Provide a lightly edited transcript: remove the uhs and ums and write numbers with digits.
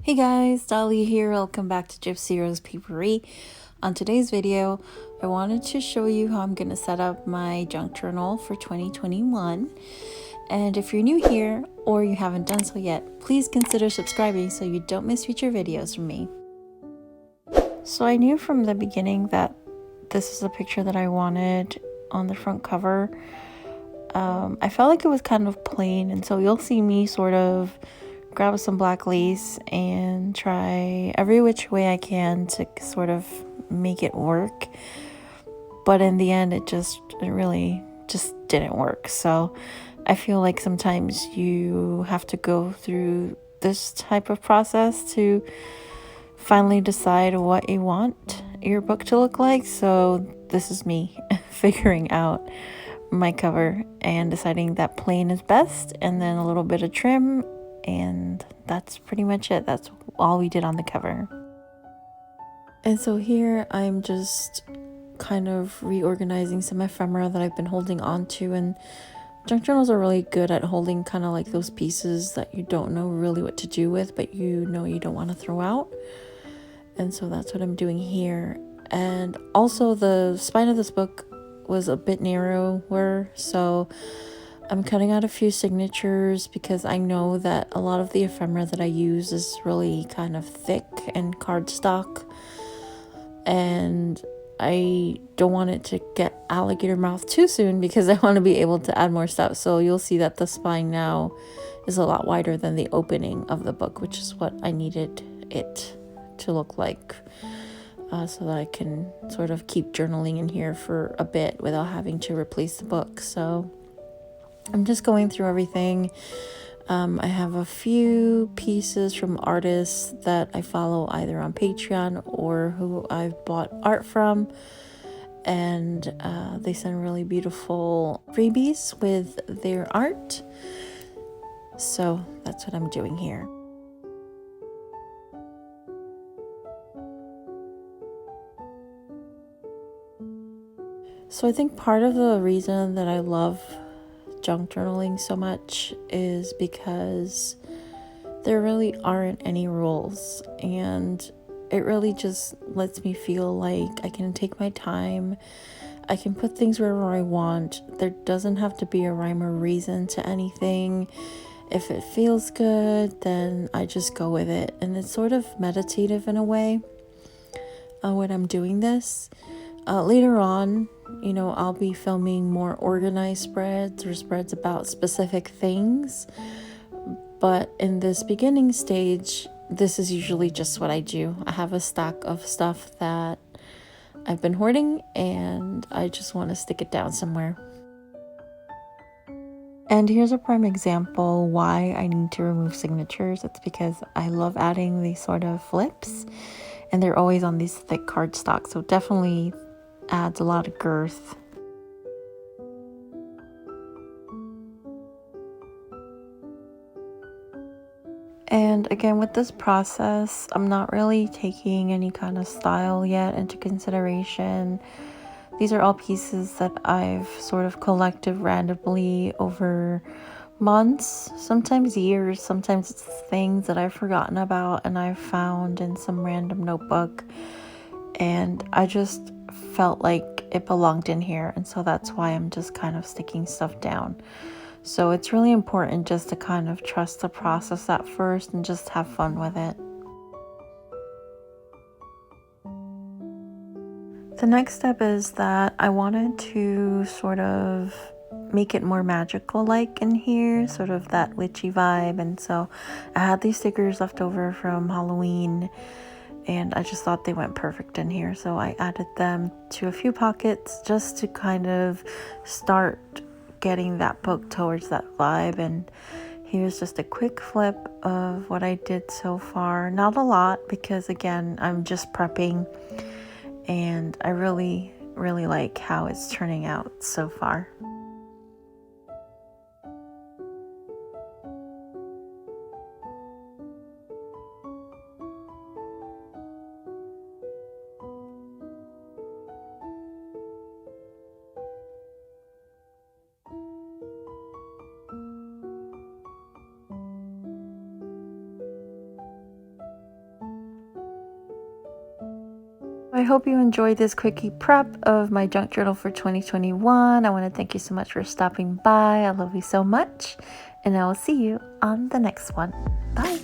Hey guys, Dolly here. Welcome back to gipsyrosepaperie. On today's video, I wanted to show you how I'm going to set up my junk journal for 2021. And if you're new here or you haven't done so yet, please consider subscribing so you don't miss future videos from me. So I knew from the beginning that this is a picture that I wanted on the front cover. I felt like it was kind of plain, and so you'll see me sort of grab some black lace and try every which way I can to sort of make it work. But in the end, it really just didn't work. So I feel like sometimes you have to go through this type of process to finally decide what you want your book to look like. So this is me figuring out my cover and deciding that plain is best, and then a little bit of trim, and that's pretty much it. That's all we did on the cover. And so here I'm just kind of reorganizing some ephemera that I've been holding on to, and junk journals are really good at holding kind of like those pieces that you don't know really what to do with, but you know you don't want to throw out. And so that's what I'm doing here. And also the spine of this book was a bit narrower, so I'm cutting out a few signatures because I know that a lot of the ephemera that I use is really kind of thick and cardstock, and I don't want it to get alligator mouth too soon because I want to be able to add more stuff. So you'll see that the spine now is a lot wider than the opening of the book, which is what I needed it to look like, so that I can sort of keep journaling in here for a bit without having to replace the book. So I'm just going through everything. I have a few pieces from artists that I follow either on Patreon or who I've bought art from, and they send really beautiful freebies with their art. So that's what I'm doing here. So I think part of the reason that I love junk journaling so much is because there really aren't any rules, and it really just lets me feel like I can take my time. I can put things wherever I want. There doesn't have to be a rhyme or reason to anything. If it feels good, then I just go with it, and it's sort of meditative in a way when I'm doing this. Later on, I'll be filming more organized spreads or spreads about specific things. But in this beginning stage, this is usually just what I do. I have a stack of stuff that I've been hoarding, and I just want to stick it down somewhere. And here's a prime example why I need to remove signatures. It's because I love adding these sort of flips, and they're always on these thick cardstock. So definitely adds a lot of girth. And again, with this process, I'm not really taking any kind of style yet into consideration. These are all pieces that I've sort of collected randomly over months, sometimes years, sometimes it's things that I've forgotten about and I've found in some random notebook. And I just felt like it belonged in here, and so that's why I'm just kind of sticking stuff down. So it's really important just to kind of trust the process at first and just have fun with it. The next step is that I wanted to sort of make it more magical like in here, sort of that witchy vibe, and so I had these stickers left over from Halloween, and I just thought they went perfect in here, so I added them to a few pockets just to kind of start getting that book towards that vibe. And here's just a quick flip of what I did so far. Not a lot, because again, I'm just prepping, and I really, really like how it's turning out so far. I hope you enjoyed this quickie prep of my junk journal for 2021. I want to thank you so much for stopping by. I love you so much, and I will see you on the next one. Bye.